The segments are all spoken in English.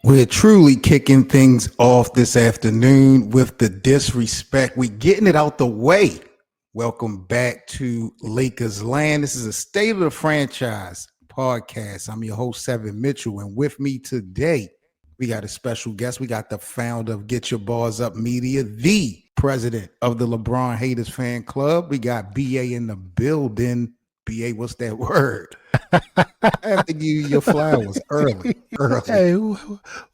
We're truly kicking things off this afternoon with the disrespect. We're getting it out the way. Welcome back to Lakers Land. This is a State of the Franchise podcast. I'm your host, Seven Mitchell, and with me today, we got a special guest. We got the founder of Get Your Bars Up Media, the president of the LeBron Haters Fan Club. We got BA in the building. BA, what's that word? I have to give you your flowers early. Hey,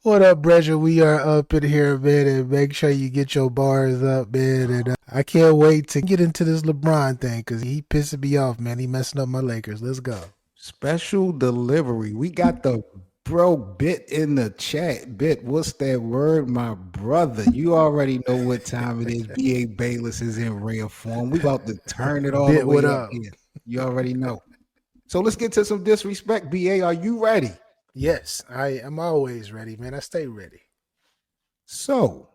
what up, Brescia? We are up in here, man, and make sure you get your bars up, man. And I can't wait to get into this LeBron thing because he pissing me off, man. He messing up my Lakers. Let's go. Special delivery. We got the bro Bit in the chat. Bit, what's that word? My brother. You already know what time it is. B.A. Bayless is in rare form. We about to turn it all Bit, the way what up up? here. You already know. So let's get to some disrespect. B.A., are you ready? Yes, I am always ready, man. I stay ready. So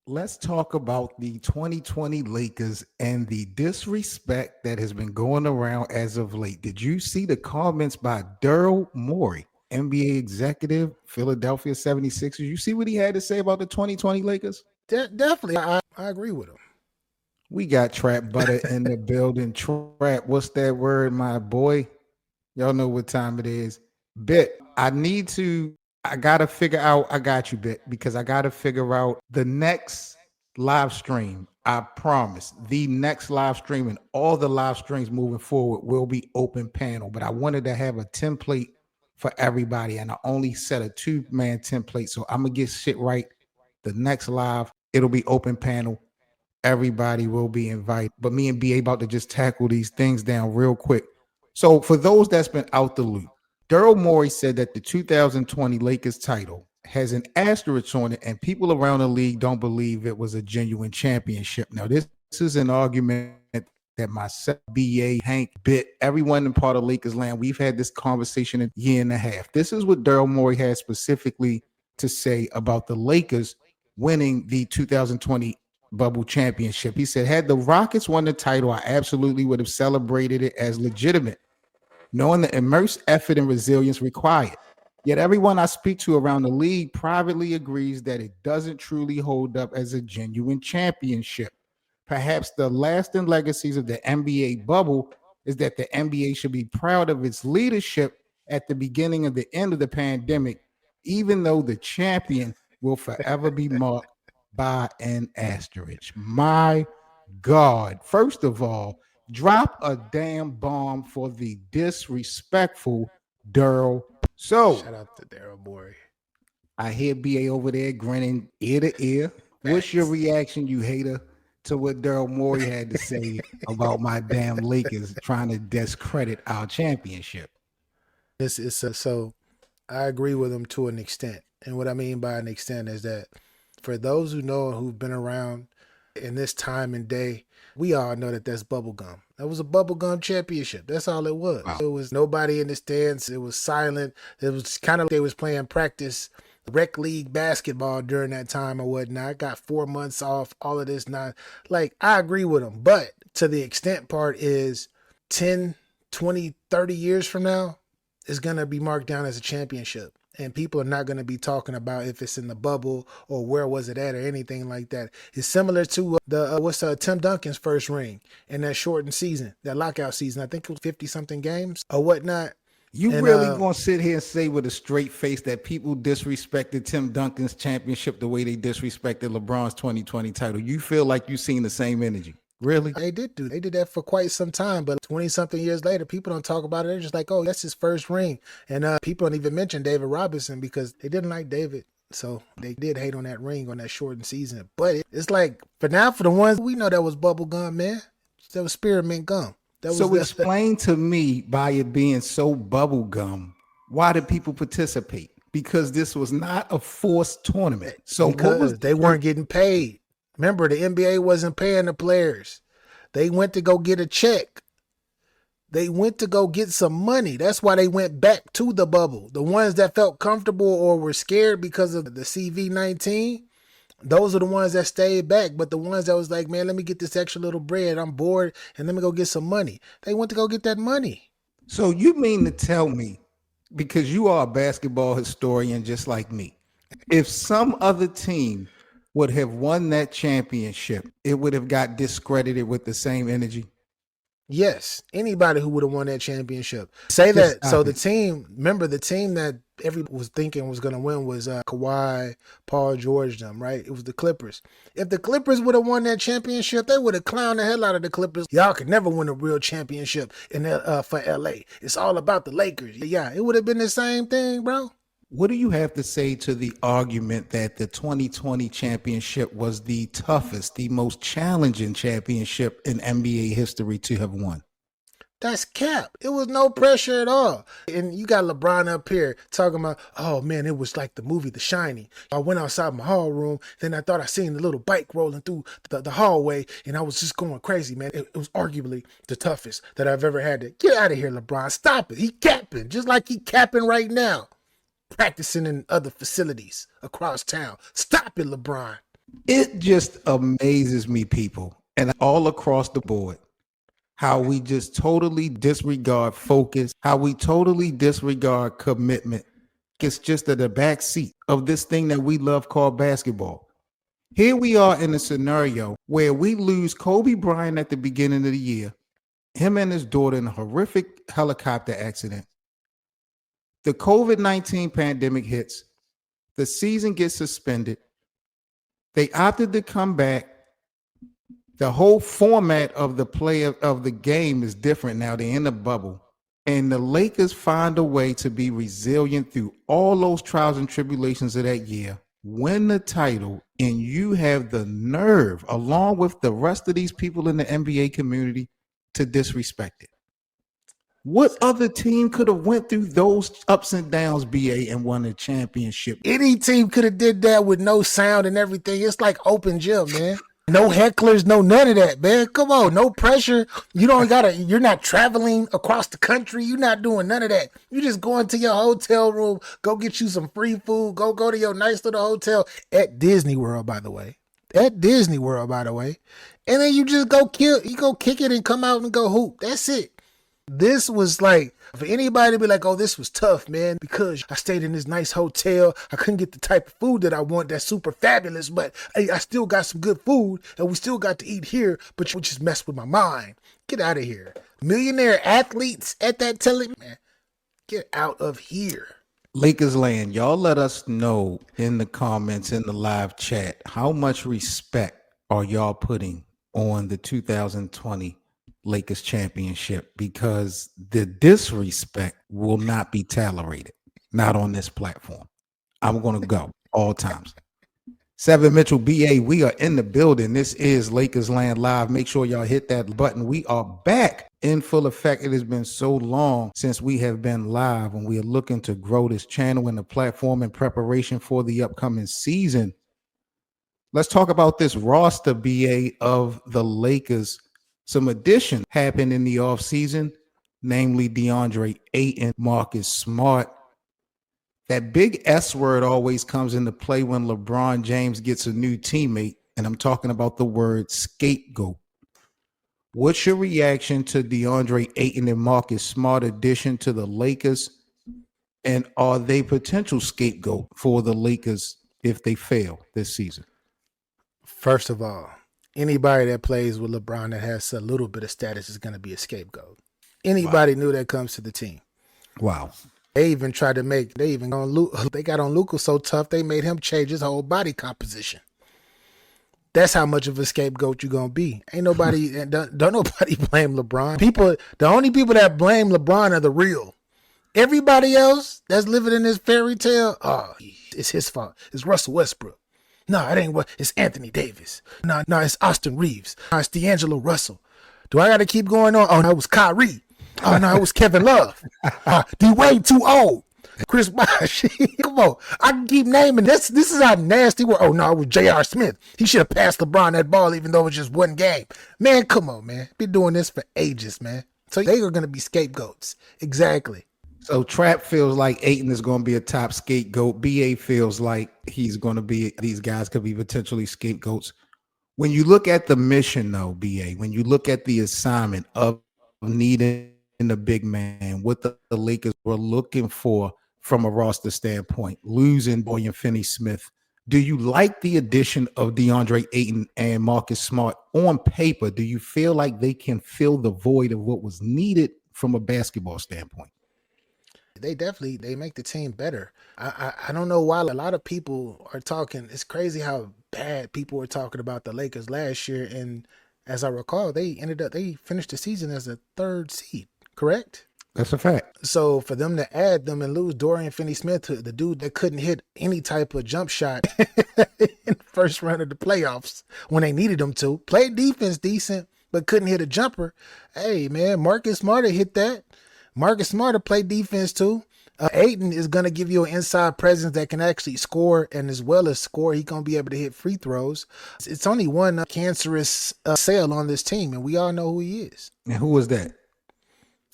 let's talk about the 2020 Lakers and the disrespect that has been going around as of late. Did you see the comments by Daryl Morey, NBA executive, Philadelphia 76ers? You see what he had to say about the 2020 Lakers? Definitely, I agree with him. We got Trap Butter in the building. Trap, what's that word, my boy? Y'all know what time it is. Bit, I gotta figure out, I got you, Bit, because I gotta figure out the next live stream. I promise the next live stream and all the live streams moving forward will be open panel, but I wanted to have a template for everybody, and I only set a 2-man template. So I'm gonna get shit right. The next live, it'll be open panel. Everybody will be invited, but me and BA about to just tackle these things down real quick. So for those that's been out the loop, Daryl Morey said that the 2020 Lakers title has an asterisk on it, and people around the league don't believe it was a genuine championship. Now, this is an argument that myself, BA, Hank, Bit, everyone in part of Lakers land, we've had this conversation a year and a half. This is what Daryl Morey had specifically to say about the Lakers winning the 2020 bubble championship. He said, had the Rockets won the title, I absolutely would have celebrated it as legitimate, knowing the immense effort and resilience required. Yet everyone I speak to around the league privately agrees that it doesn't truly hold up as a genuine championship. Perhaps the lasting legacies of the NBA bubble is that the NBA should be proud of its leadership at the beginning and the end of the pandemic, even though the champion will forever be marked by an asterisk. My God. First of all, drop a damn bomb for the disrespectful Daryl. So, Shout out to Daryl Morey. I hear BA over there grinning ear to ear. What's your reaction, you hater, to what Daryl Morey had to say about my damn Lakers trying to discredit our championship? This is so I agree with him to an extent. And what I mean by an extent is that for those who know and who've been around in this time and day, we all know that that's bubblegum. That was a bubblegum championship. That's all it was. Wow. It was nobody in the stands. It was silent. It was kind of like they was playing practice rec league basketball during that time or whatnot. I got 4 months off, all of this. Not like I agree with them. But to the extent part is 10, 20, 30 years from now, it's going to be marked down as a championship. And people are not going to be talking about if it's in the bubble or where was it at or anything like that. It's similar to Tim Duncan's first ring in that shortened season, that lockout season. I think it was 50-something games or whatnot. You really going to sit here and say with a straight face that people disrespected Tim Duncan's championship the way they disrespected LeBron's 2020 title? You feel like you've seen the same energy? Really? They did that for quite some time, but 20-something years later, people don't talk about it. They're just like, oh, that's his first ring. And people don't even mention David Robinson because they didn't like David. So they did hate on that ring on that shortened season. But it's like, for now, for the ones, we know that was bubble gum, man. That was spearmint gum. Explain to me, by it being so bubble gum, why did people participate? Because this was not a forced tournament. So because they weren't getting paid. Remember, the NBA wasn't paying the players. They went to go get a check. They went to go get some money. That's why they went back to the bubble. The ones that felt comfortable or were scared because of the CV-19, those are the ones that stayed back. But the ones that was like, man, let me get this extra little bread. I'm bored, and let me go get some money. They went to go get that money. So you mean to tell me, because you are a basketball historian just like me, If some other team would have won that championship, it would have got discredited with the same energy. Yes, anybody who would have won that championship. Say Just that. So stop the it. team, remember the team that everyone was thinking was going to win was Kawhi, Paul George, them, right? It was the Clippers. If the Clippers would have won that championship, they would have clowned the hell out of the Clippers. Y'all could never win a real championship for LA. It's all about the Lakers. Yeah, it would have been the same thing, bro. What do you have to say to the argument that the 2020 championship was the toughest, the most challenging championship in NBA history to have won? That's cap. It was no pressure at all. And you got LeBron up here talking about, oh man, it was like the movie The Shining. I went outside my hall room, then I thought I seen the little bike rolling through the hallway, and I was just going crazy, man. It was arguably the toughest that I've ever had to. Get out of here, LeBron. Stop it. He capping, just like he capping right now. Practicing in other facilities across town. Stop it, LeBron. It just amazes me, people, and all across the board, how we just totally disregard focus, how we totally disregard commitment. It's just at the back seat of this thing that we love called basketball. Here we are in a scenario where we lose Kobe Bryant at the beginning of the year, him and his daughter in a horrific helicopter accident. The COVID-19 pandemic hits. The season gets suspended. They opted to come back. The whole format of the play of the game is different now. They're in a bubble. And the Lakers find a way to be resilient through all those trials and tribulations of that year, win the title, and you have the nerve, along with the rest of these people in the NBA community, to disrespect it. What other team could have went through those ups and downs, BA, and won a championship? Any team could have did that with no sound and everything. It's like open gym, man. No hecklers, no none of that, man. Come on, no pressure. You're not traveling across the country. You're not doing none of that. You just go into your hotel room, go get you some free food, go to your nice little hotel at Disney World, by the way. And then you just go kick it and come out and go hoop. That's it. This was like, for anybody to be like, oh, this was tough, man, because I stayed in this nice hotel. I couldn't get the type of food that I want that's super fabulous, but hey, I still got some good food and we still got to eat here, but you just messed with my mind. Get out of here. Millionaire athletes at that man, get out of here. Lakers land, y'all let us know in the comments, in the live chat, how much respect are y'all putting on the 2020 Lakers championship, because the disrespect will not be tolerated, not on this platform. I'm going to go all times. 7 Mitchell BA, we are in the building. This is Lakers Land Live. Make sure y'all hit that button. We are back in full effect. It has been so long since we have been live, and we are looking to grow this channel and the platform in preparation for the upcoming season. Let's talk about this roster, BA, of the Lakers. Some additions happened in the offseason, namely DeAndre Ayton, Marcus Smart. That big S word always comes into play when LeBron James gets a new teammate, and I'm talking about the word scapegoat. What's your reaction to DeAndre Ayton and Marcus Smart addition to the Lakers? And are they potential scapegoat for the Lakers if they fail this season? First of all, anybody that plays with LeBron that has a little bit of status is going to be a scapegoat. Anybody new that comes to the team. Wow. They even tried to they got on Luka so tough they made him change his whole body composition. That's how much of a scapegoat you're going to be. Ain't nobody, don't nobody blame LeBron. The only people that blame LeBron are the real. Everybody else that's living in this fairy tale, it's his fault. It's Russell Westbrook. No, it ain't what. It's Anthony Davis. No, it's Austin Reeves. No, it's D'Angelo Russell. Do I got to keep going on? Oh, no, it was Kyrie. Oh, no, it was Kevin Love. D-Wade too old. Chris Bosh. Come on. I can keep naming. This is how nasty we're. Oh, no, it was J.R. Smith. He should have passed LeBron that ball even though it was just one game. Man, come on, man. Been doing this for ages, man. So they are going to be scapegoats. Exactly. So Trap feels like Ayton is going to be a top scapegoat. BA feels like he's going to be, these guys could be potentially scapegoats. When you look at the mission, though, BA, when you look at the assignment of needing the big man, what the Lakers were looking for from a roster standpoint, losing Dorian Finney-Smith. Do you like the addition of DeAndre Ayton and Marcus Smart on paper? Do you feel like they can fill the void of what was needed from a basketball standpoint? They make the team better. I don't know why a lot of people are talking. It's crazy how bad people were talking about the Lakers last year. And as I recall, they finished the season as a 3rd seed, correct? That's a fact. So for them to add them and lose Dorian Finney-Smith, to the dude that couldn't hit any type of jump shot in the first round of the playoffs when they needed him to, played defense decent, but couldn't hit a jumper. Hey, man, Marcus Smart hit that. Marcus Smart played defense too. Ayton is going to give you an inside presence that can actually score, and as well as score, he's going to be able to hit free throws. It's only one cancerous cell on this team, and we all know who he is. And who was that?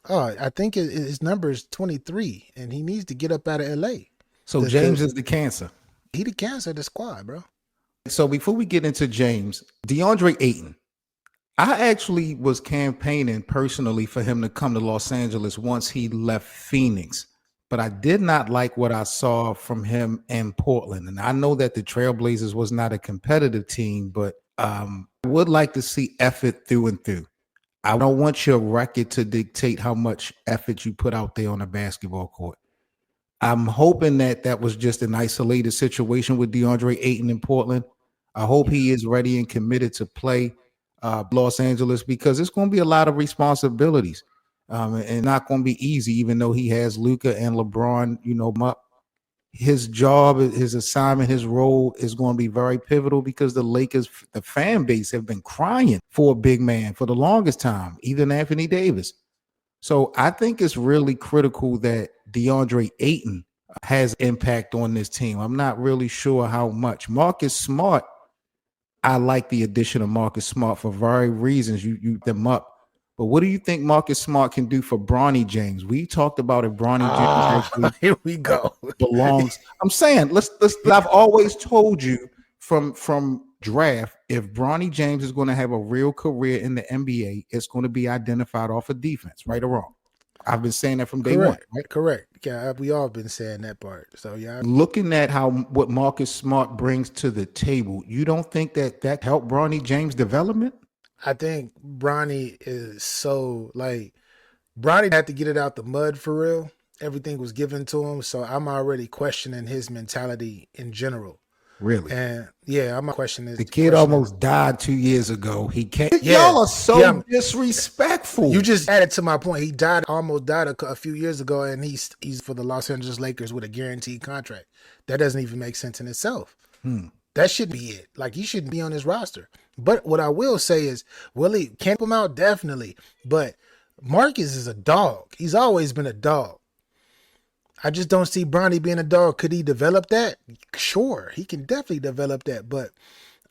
Oh, I think his number is 23, and he needs to get up out of L.A. So James is the cancer. He the cancer of the squad, bro. So before we get into James, DeAndre Ayton, I actually was campaigning personally for him to come to Los Angeles once he left Phoenix, but I did not like what I saw from him in Portland. And I know that the Trailblazers was not a competitive team, but I would like to see effort through and through. I don't want your record to dictate how much effort you put out there on a basketball court. I'm hoping that was just an isolated situation with DeAndre Ayton in Portland. I hope he is ready and committed to play Los Angeles, because it's going to be a lot of responsibilities and not going to be easy, even though he has Luka and LeBron, his job, his assignment, his role is going to be very pivotal, because the Lakers, the fan base, have been crying for a big man for the longest time, even Anthony Davis. So I think it's really critical that DeAndre Ayton has impact on this team. I'm not really sure how much. Marcus Smart, I like the addition of Marcus Smart for various reasons. You them up. But what do you think Marcus Smart can do for Bronny James? We talked about if Bronny James actually here we go. belongs. I'm saying let's I've always told you from draft, if Bronny James is going to have a real career in the NBA, it's going to be identified off of defense, right or wrong. I've been saying that from day one. Right? Correct. Yeah, we all been saying that part. So yeah. Looking at what Marcus Smart brings to the table, you don't think that helped Bronny James' development? I think Bronny is Bronny had to get it out the mud for real. Everything was given to him, so I'm already questioning his mentality in general. Really? And yeah, I'm questioning the kid almost died 2 years ago. He can't. Yeah, y'all are so disrespectful. You just added to my point. He almost died a few years ago, and he's for the Los Angeles Lakers with a guaranteed contract. That doesn't even make sense in itself. That shouldn't be it. Like, he shouldn't be on this roster. But what I will say is, will he camp him out? Definitely. But Marcus is a dog. He's always been a dog. I just don't see Bronny being a dog. Could he develop that? Sure, he can definitely develop that. But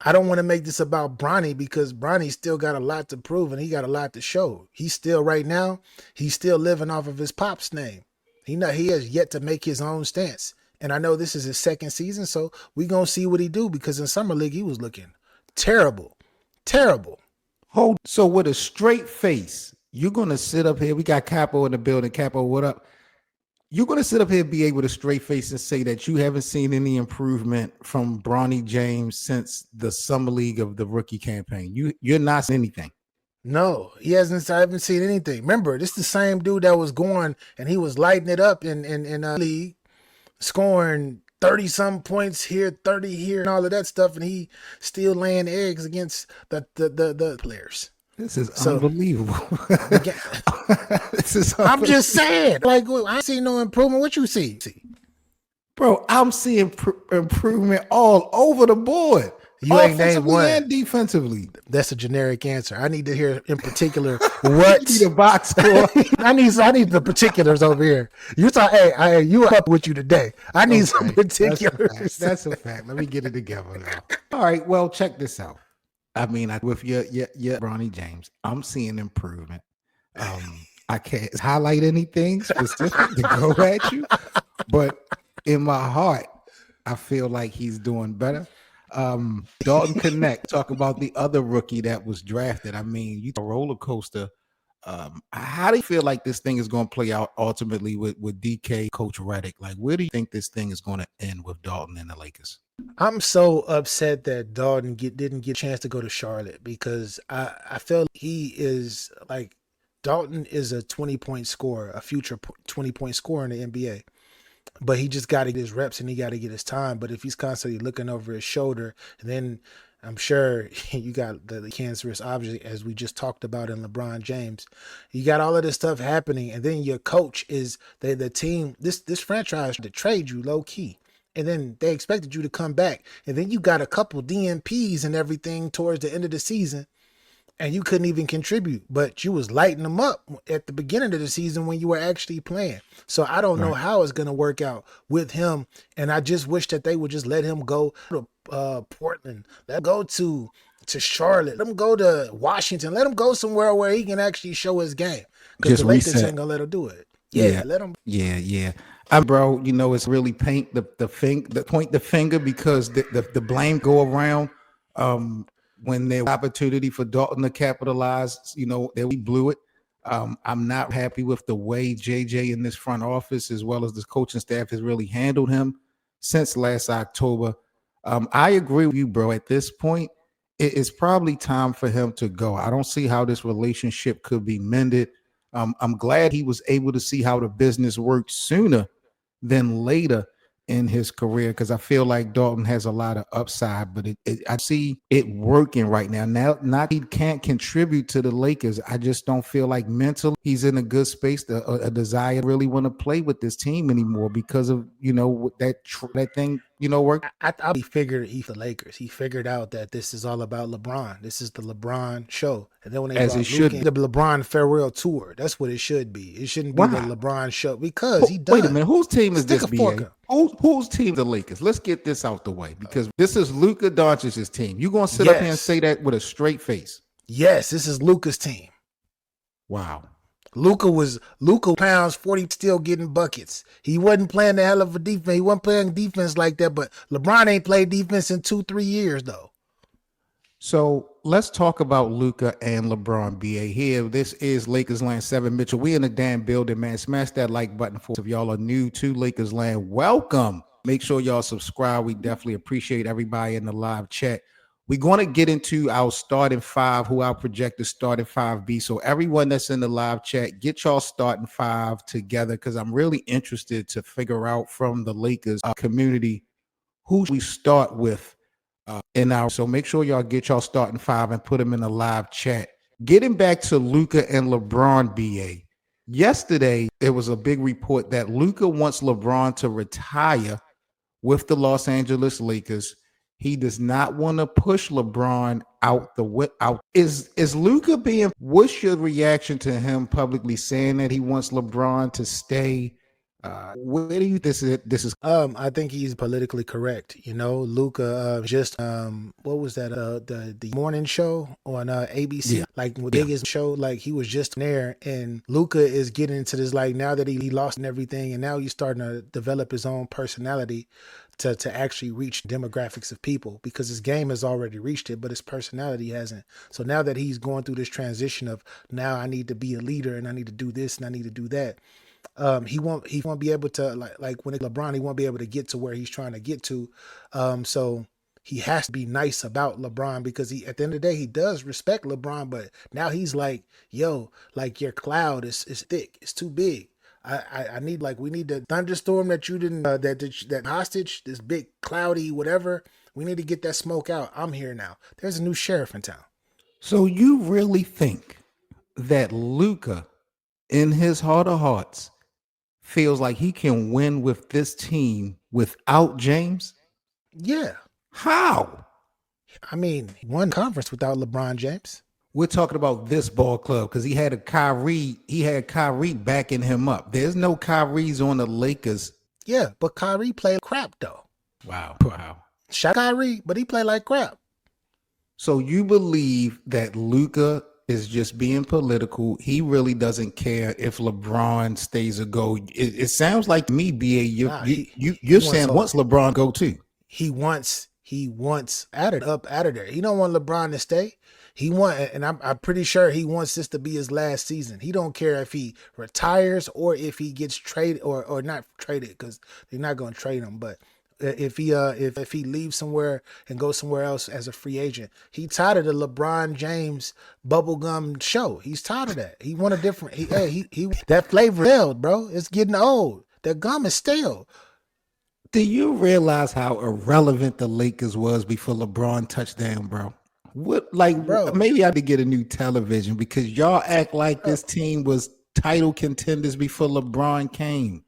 I don't want to make this about Bronny, because Bronny still got a lot to prove and he got a lot to show. He's still living off of his pop's name. He has yet to make his own stance. And I know this is his second season, so we're going to see what he do, because in Summer League, he was looking terrible. Terrible. So with a straight face, you're going to sit up here. We got Capo in the building. Capo, what up? You're going to sit up here and be able to straight face and say that you haven't seen any improvement from Bronny James since the Summer League of the rookie campaign. You're not seeing anything. No, I haven't seen anything. Remember, this is the same dude that was going and he was lighting it up in league, scoring 30-some points here, 30 here, and all of that stuff, and he still laying eggs against the players. This is unbelievable. I'm just saying. Like, I see no improvement. What you see? Bro, I'm seeing improvement all over the board. You ain't named one. And defensively. That's a generic answer. I need to hear in particular what. You need a box score. I need the particulars over here. You talk. Hey, you up with you today? I need some particulars. That's a fact. Let me get it together now. All right. Well, check this out. I mean, with your Bronny James, I'm seeing improvement. I can't highlight anything specific to go at you, but in my heart, I feel like he's doing better. Dalton Knecht, talk about the other rookie that was drafted. I mean, you a roller coaster How do you feel like this thing is going to play out ultimately with DK, Coach Reddick? Like, where do you think this thing is going to end with Dalton and the Lakers? I'm so upset that Dalton didn't get a chance to go to Charlotte because I feel he is like Dalton is a 20-point scorer, a future 20-point scorer in the NBA. But he just got to get his reps and he got to get his time. But if he's constantly looking over his shoulder, then I'm sure you got the cancerous object, as we just talked about in LeBron James. You got all of this stuff happening, and then your coach is the team. This franchise to trade you low key, and then they expected you to come back, and then you got a couple DNPs and everything towards the end of the season. And you couldn't even contribute, but you was lighting them up at the beginning of the season when you were actually playing. So I don't know how it's going to work out with him. And I just wish that they would just let him go to Portland, let him go to Charlotte, let him go to Washington, let him go somewhere where he can actually show his game. Because the Lakers ain't going to let him do it. Yeah, let him. Yeah. Bro, it's really point the finger because the blame go around. When there was opportunity for Dalton to capitalize, that we blew it. I'm not happy with the way JJ in this front office, as well as this coaching staff, has really handled him since last October. I agree with you, bro. At this point, it's probably time for him to go. I don't see how this relationship could be mended. I'm glad he was able to see how the business worked sooner than later in his career, because I feel like Dalton has a lot of upside, but I see it working right now. Not he can't contribute to the Lakers. I just don't feel like mentally he's in a good space, a desire to really want to play with this team anymore because of that thing work. He figured the Lakers. He figured out that this is all about LeBron. This is the LeBron show. And then when they brought Luke in, the LeBron farewell tour, that's what it should be. It shouldn't be the LeBron show because he does. Wait a minute, whose team is this? BA? Whose team? The Lakers. Let's get this out the way because this is Luka Doncic's team. You gonna sit up here and say that with a straight face? Yes, this is Luka's team. Wow. Luka pounds 40, still getting buckets. He wasn't playing the hell of a defense. He wasn't playing defense like that, but LeBron ain't played defense in 2-3 years though. So let's talk about Luka and LeBron, BA. Here, this is Lakers Land 7 Mitchell. We in the damn building, man. Smash that like button for us. If y'all are new to Lakers Land, welcome. Make sure y'all subscribe. We definitely appreciate everybody in the live chat. We're going to get into our starting five, who our projected starting five be. So everyone that's in the live chat, get y'all starting five together because I'm really interested to figure out from the Lakers community who we start with. So make sure y'all get y'all starting five and put them in the live chat. Getting back to Luka and LeBron, BA. Yesterday, there was a big report that Luka wants LeBron to retire with the Los Angeles Lakers. He does not want to push LeBron out. Is Luka being? What's your reaction to him publicly saying that he wants LeBron to stay? Where do you this is? I think he's politically correct. Luka just what was that? The morning show on ABC, like the biggest show. Like he was just there, and Luka is getting into this. Like now that he lost and everything, and now he's starting to develop his own personality to actually reach demographics of people because his game has already reached it, but his personality hasn't. So now that he's going through this transition of now I need to be a leader and I need to do this and I need to do that. He won't be able to like when LeBron, he won't be able to get to where he's trying to get to. So he has to be nice about LeBron because at the end of the day, he does respect LeBron, but now he's like, yo, like your cloud is thick. It's too big. I need we need the thunderstorm that you didn't, that hostage, this big cloudy, whatever. We need to get that smoke out. I'm here now. There's a new sheriff in town. So you really think that Luka, in his heart of hearts, feels like he can win with this team without James? Yeah. How? I mean, he won conference without LeBron James. We're talking about this ball club because he had Kyrie backing him up. There's no Kyries on the Lakers. Yeah, but Kyrie played crap though. Wow. Shout Kyrie, but he played like crap. So you believe that Luka is just being political. He really doesn't care if LeBron stays or go. It sounds like to me, BA, you're saying once LeBron go too. He wants he wants out of there. He don't want LeBron to stay. And I'm pretty sure he wants this to be his last season. He don't care if he retires or if he gets traded or not traded, because they're not going to trade him. But if he leaves somewhere and goes somewhere else as a free agent, he tired of the LeBron James bubblegum show. He's tired of that. He want a different. He that flavor failed, bro. It's getting old. That gum is stale. Do you realize how irrelevant the Lakers was before LeBron touched down, bro? Bro. Maybe I had to get a new television because y'all act like this team was title contenders before LeBron came.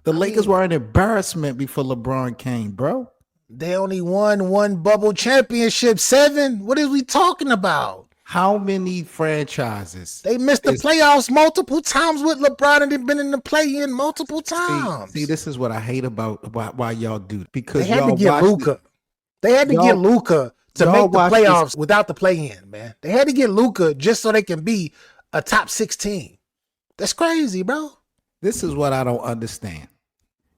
The Lakers were an embarrassment before LeBron came, bro. They only won one bubble championship, 7. What are we talking about? How many franchises? They missed the playoffs multiple times with LeBron, and they've been in the play-in multiple times. See, this is what I hate about why y'all do it. Because they had to get Luka. They had to get Luka to make the playoffs without the play-in, man. They had to get Luka just so they can be a top 16. That's crazy, bro. This is what I don't understand.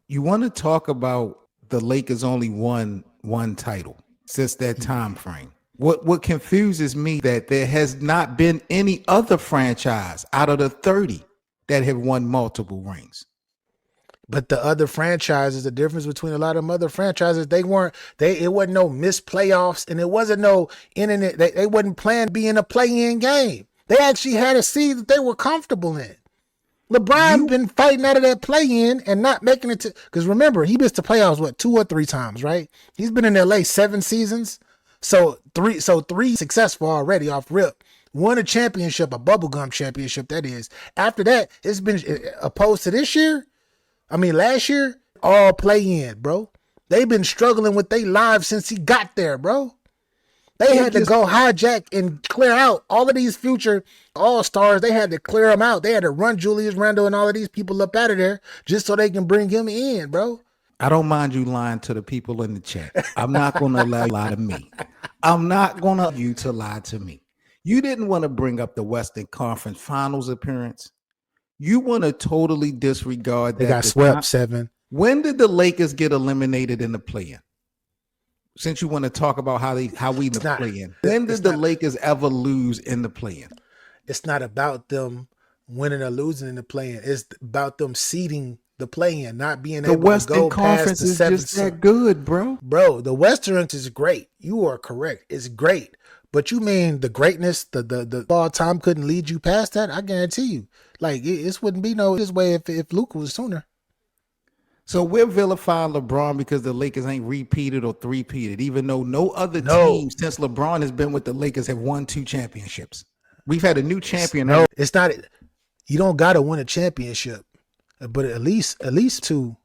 You want to talk about the Lakers only won one title since that time frame. What confuses me that there has not been any other franchise out of the 30 that have won multiple rings. But the other franchises, the difference between a lot of them other franchises, it wasn't no missed playoffs, and it wasn't no internet. They wasn't planning to be in a play-in game. They actually had a seed that they were comfortable in. LeBron been fighting out of that play-in and not making it to, because remember, he missed the playoffs, 2 or 3 times, right? He's been in LA 7 seasons. So three successful already off rip. Won a championship, a bubblegum championship, that is. After that, it's been opposed to last year, all play-in, bro. They've been struggling with their lives since he got there, bro. They had to go hijack and clear out all of these future all-stars. They had to clear them out. They had to run Julius Randle and all of these people up out of there just so they can bring him in, bro. I don't mind you lying to the people in the chat. I'm not going to allow you to lie to me. I'm not going to allow you to lie to me. You didn't want to bring up the Western Conference Finals appearance. You want to totally disregard that. They got swept 7. When did the Lakers get eliminated in the play-in? Since you want to talk about how we in the play-in. When did the Lakers ever lose in the play-in? It's not about them winning or losing in the play-in. It's about them seeding the play-in, not being able to go past the 7th. The Western Conference is just that good, bro. Bro, the Western is great. You are correct. It's great. But you mean the greatness, the all time couldn't lead you past that? I guarantee you. Like, this wouldn't be this way if Luka was sooner. So we're vilifying LeBron because the Lakers ain't repeated or three-peated, even though no other team since LeBron has been with the Lakers have won 2 championships. We've had a new champion. No, it's not. You don't got to win a championship. But at least to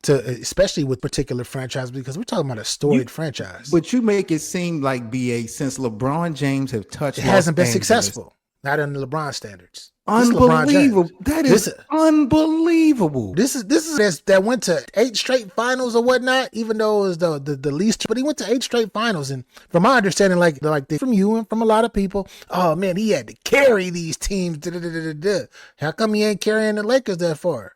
especially with particular franchise, because we're talking about a storied franchise. But you make it seem like, BA, since LeBron James have touched, it hasn't been successful. Not in the LeBron standards. Unbelievable. That is unbelievable. This is that went to 8 straight finals or whatnot, even though it was the least, but he went to 8 straight finals. And from my understanding, from you and from a lot of people, oh man, he had to carry these teams. How come he ain't carrying the Lakers that far?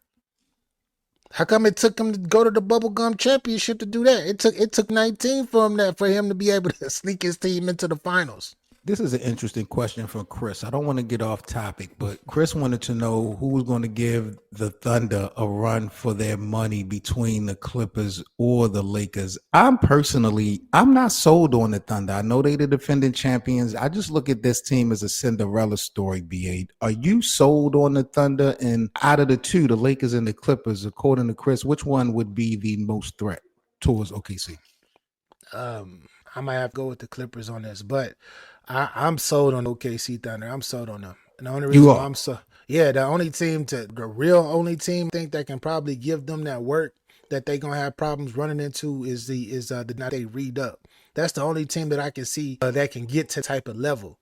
How come it took him to go to the bubblegum championship to do that? It took 19 for him to be able to sneak his team into the finals. This is an interesting question from Chris. I don't want to get off topic, but Chris wanted to know who was going to give the Thunder a run for their money between the Clippers or the Lakers. I'm not sold on the Thunder. I know they're the defending champions. I just look at this team as a Cinderella story, B8. Are you sold on the Thunder? And out of the 2, the Lakers and the Clippers, according to Chris, which one would be the most threat towards OKC? I might have to go with the Clippers on this, but I'm sold on OKC Thunder. I'm sold on them. And the only reason the real only team think that can probably give them that work that they gonna have problems running into is the not they read up. That's the only team that I can see that can get to type of level.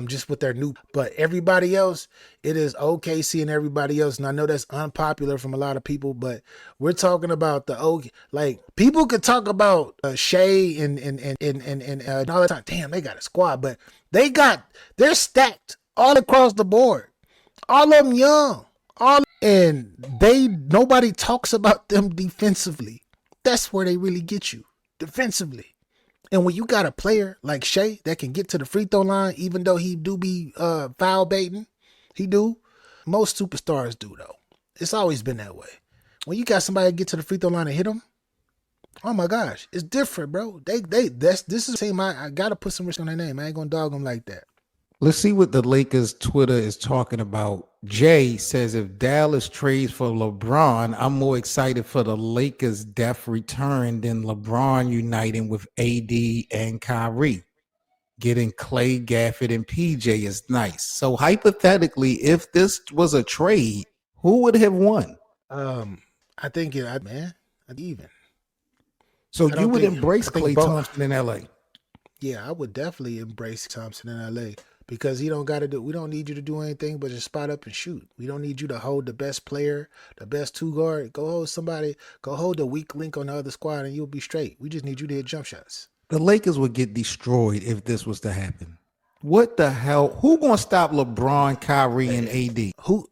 Just with their new, but everybody else, it is OKC and everybody else. And I know that's unpopular from a lot of people, but we're talking about people could talk about Shea and all the time. Damn, they got a squad, but they're stacked all across the board. All of them young, nobody talks about them defensively. That's where they really get you. defensively. And when you got a player like Shea that can get to the free throw line, even though he do be foul baiting, he do. Most superstars do though. It's always been that way. When you got somebody get to the free throw line and hit them, oh my gosh, it's different, bro. This is the team. I gotta put some risk on their name. I ain't gonna dog them like that. Let's see what the Lakers Twitter is talking about. Jay says if Dallas trades for LeBron, I'm more excited for the Lakers' depth return than LeBron uniting with AD and Kyrie. Getting Clay, Gafford, and PJ is nice. So hypothetically, if this was a trade, who would have won? I think even. So you would embrace Klay Thompson in LA? Yeah, I would definitely embrace Thompson in LA because he don't got to do. We don't need you to do anything but just spot up and shoot. We don't need you to hold the best player, the best two guard. Go hold somebody. Go hold the weak link on the other squad, and you'll be straight. We just need you to hit jump shots. The Lakers would get destroyed if this was to happen. What the hell? Who gonna stop LeBron, Kyrie, and AD? Who?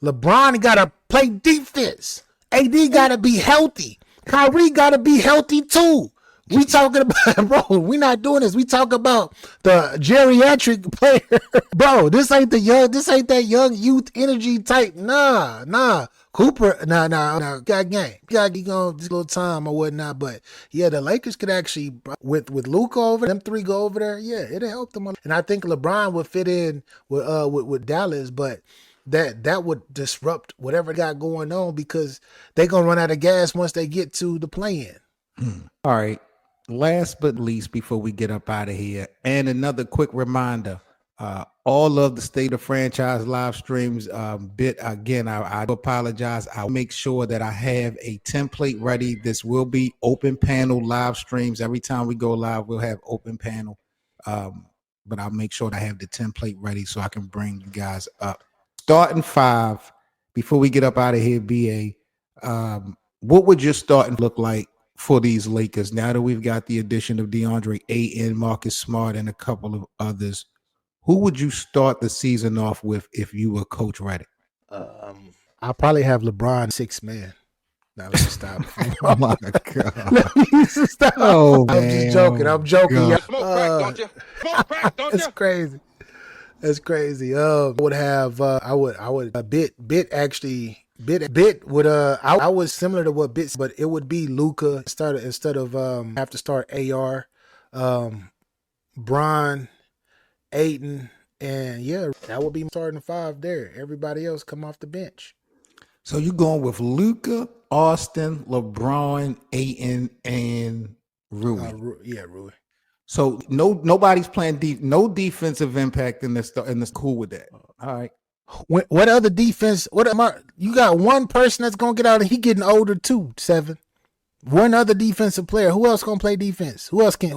LeBron gotta play defense. AD gotta be healthy. Kyrie gotta be healthy too. We talking about, bro, we not doing this. We talk about the geriatric player. Bro, this ain't that young youth energy type. Nah. Cooper, nah. Got game. Got going this little time or whatnot. But yeah, the Lakers could actually, with Luka over them three go over there, yeah, it'll help them. And I think LeBron would fit in with Dallas, but that would disrupt whatever they got going on because they gonna run out of gas once they get to the play-in. All right. Last but least, before we get up out of here, and another quick reminder, all of the State of Franchise live streams, I do apologize. I'll make sure that I have a template ready. This will be open panel live streams. Every time we go live, we'll have open panel. But I'll make sure that I have the template ready so I can bring you guys up. Starting five, before we get up out of here, BA, what would your starting look like for these Lakers now that we've got the addition of DeAndre Ayton, Marcus Smart, and a couple of others? Who would you start the season off with if you were Coach Reddick? I'll probably have LeBron 6 man. Now let me stop. Oh my God! Let me stop. Oh, I'm man. just joking. I'm joking. God. Smoke crack, don't you? Smoke crack, don't you? That's crazy. That's crazy. I would have. I would a bit actually. Bit would I was similar to what Bit, but it would be Luka instead of have to start AR, Bron, Ayton, and yeah, that would be starting 5 there. Everybody else come off the bench. So you're going with Luka, Austin, LeBron, Ayton, and Rui. Rui. So nobody's playing no defensive impact in this. Cool with that. All right. What other defense? You got one person that's gonna get out, and he getting older too. 7. One other defensive player. Who else gonna play defense? Who else can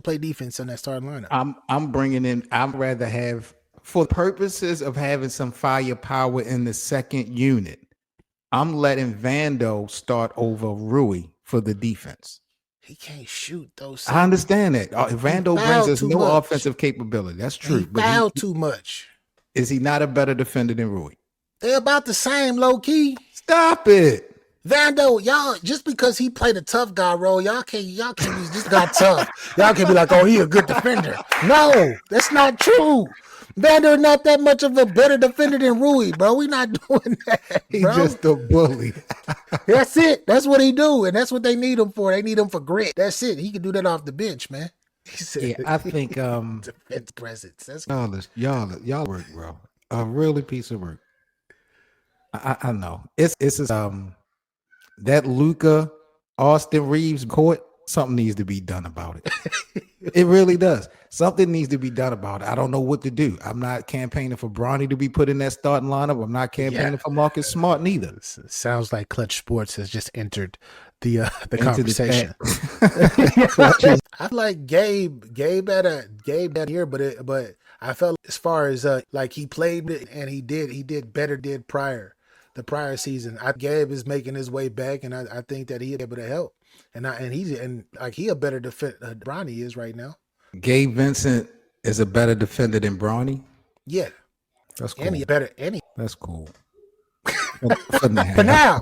play defense in that starting lineup? I'm bringing in. I'd rather have, for purposes of having some firepower in the second unit, I'm letting Vando start over Rui for the defense. He can't shoot those. I understand that. Vando brings us no offensive capability. That's true. He fouled too much. Is he not a better defender than Rui? They're about the same, low key. Stop it. Vando, y'all, just because he played a tough guy role, y'all can't be just got tough. Y'all can't be like, oh, he a good defender. No, that's not true. Vando not that much of a better defender than Rui, bro. We not doing that. He's just a bully. That's it. That's what he do, and that's what they need him for. They need him for grit. That's it. He can do that off the bench, man. He said, yeah, I think defense presence. That's y'all work, bro. A really piece of work. I know. It's that Luka Austin Reeves court. Something needs to be done about it. It really does. Something needs to be done about it. I don't know what to do. I'm not campaigning for Bronny to be put in that starting lineup. I'm not campaigning for Marcus Smart neither. Sounds like Clutch Sports has just entered the conversation. I like Gabe that year, but I felt as far as like he played it and he did better prior the prior season. Gabe is making his way back, and I think that he's able to help. He a better defender than Bronny is right now. Gabe Vincent is a better defender than Bronny. Yeah, that's cool. Any better any. That's cool. For now. For now,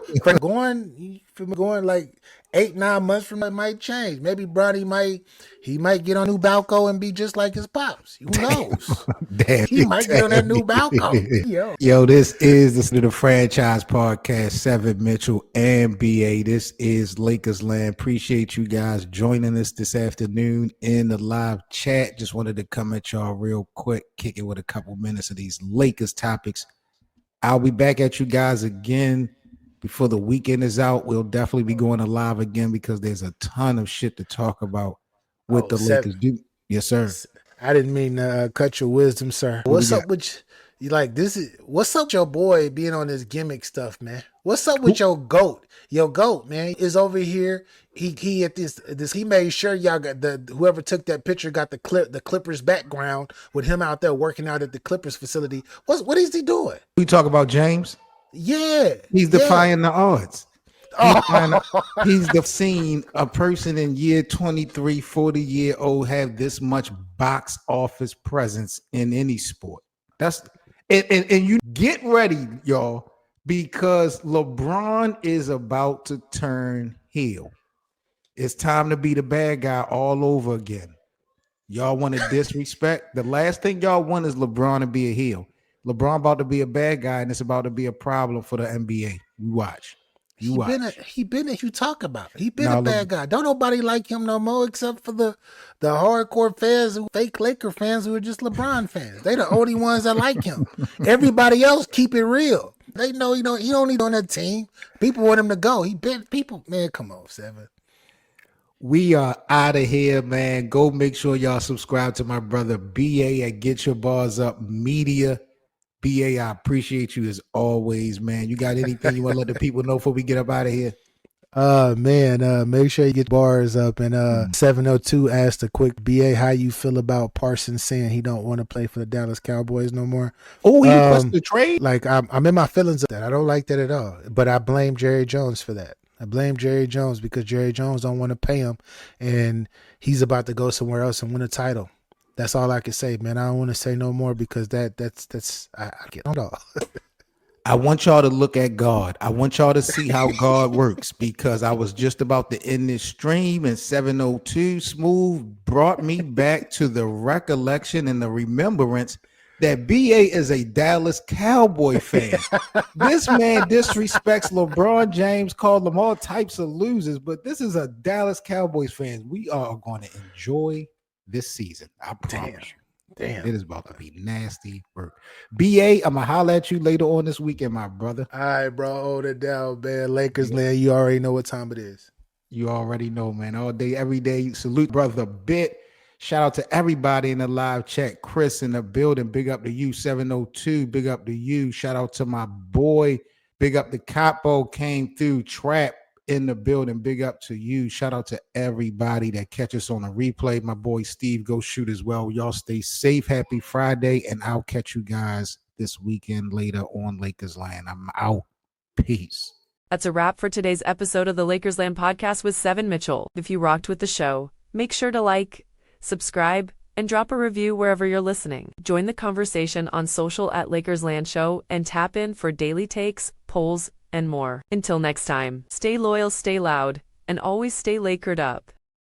for going like 8-9 months from now, it might change. Maybe Bronny might get on new Balco and be just like his pops. Who knows? Damn, He might get on that new Balco. Yo, this is the Franchise Podcast, 7 Mitchell and BA. This is Lakers Land. Appreciate you guys joining us this afternoon in the live chat. Just wanted to come at y'all real quick, kick it with a couple minutes of these Lakers topics. I'll be back at you guys again before the weekend is out. We'll definitely be going to live again because there's a ton of shit to talk about with the Lakers. Yes, sir. I didn't mean to cut your wisdom, sir. What's up with you? What's up with your boy being on this gimmick stuff, man? What's up with your goat? Your goat, man, is over here. He at this he made sure y'all got whoever took that picture got the Clippers background with him out there working out at the Clippers facility. What is he doing? We talk about James? Yeah. He's defying the odds. He's seen a person in year 23, 40-year-old have this much box office presence in any sport. And you get ready, y'all, because LeBron is about to turn heel. It's time to be the bad guy all over again. Y'all want to disrespect? The last thing y'all want is LeBron to be a heel. LeBron about to be a bad guy, and it's about to be a problem for the NBA. You watch. You talk about it. He been a bad guy. Don't nobody like him no more except for the hardcore fans, fake Laker fans who are just LeBron fans. They the only ones that like him. Everybody else keep it real. They know he don't need on that team. People want him to go. Man, come on, Seven. We are out of here, man. Go make sure y'all subscribe to my brother BA at Get Your Bars Up Media. BA, I appreciate you as always, man. You got anything you want to let the people know before we get up out of here? Make sure you get bars up. And 702 asked a quick BA, how you feel about Parsons saying he don't want to play for the Dallas Cowboys no more? Oh, he requested the trade? Like, I'm in my feelings of that. I don't like that at all. But I blame Jerry Jones for that. I blame Jerry Jones because Jerry Jones don't want to pay him, and he's about to go somewhere else and win a title. That's all I can say, man. I don't want to say no more because that's I get on all. I want y'all to look at God. I want y'all to see how God works because I was just about to end this stream and 702 Smooth brought me back to the recollection and the remembrance that BA is a Dallas Cowboy fan. This man disrespects LeBron James, called them all types of losers, but this is a Dallas Cowboys fan. We are going to enjoy this season. I promise you. Damn. It is about to be nasty work. BA, I'm going to holler at you later on this weekend, my brother. All right, bro. Hold it down, man. Lakers land. You already know what time it is. You already know, man. All day, every day. Salute, brother Bit. Shout out to everybody in the live chat. Chris in the building. Big up to you. 702. Big up to you. Shout out to my boy. Big up to Capo. Came through. Trap in the building. Big up to you. Shout out to everybody that catches on a replay. My boy Steve, go shoot as well. Y'all stay safe. Happy Friday. And I'll catch you guys this weekend later on Lakers Land. I'm out. Peace. That's a wrap for today's episode of the Lakers Land podcast with 7 Mitchell. If you rocked with the show, make sure to like, subscribe, and drop a review wherever you're listening. Join the conversation on social at Lakers Land Show and tap in for daily takes, polls, and more. Until next time, stay loyal, stay loud, and always stay Lakered up.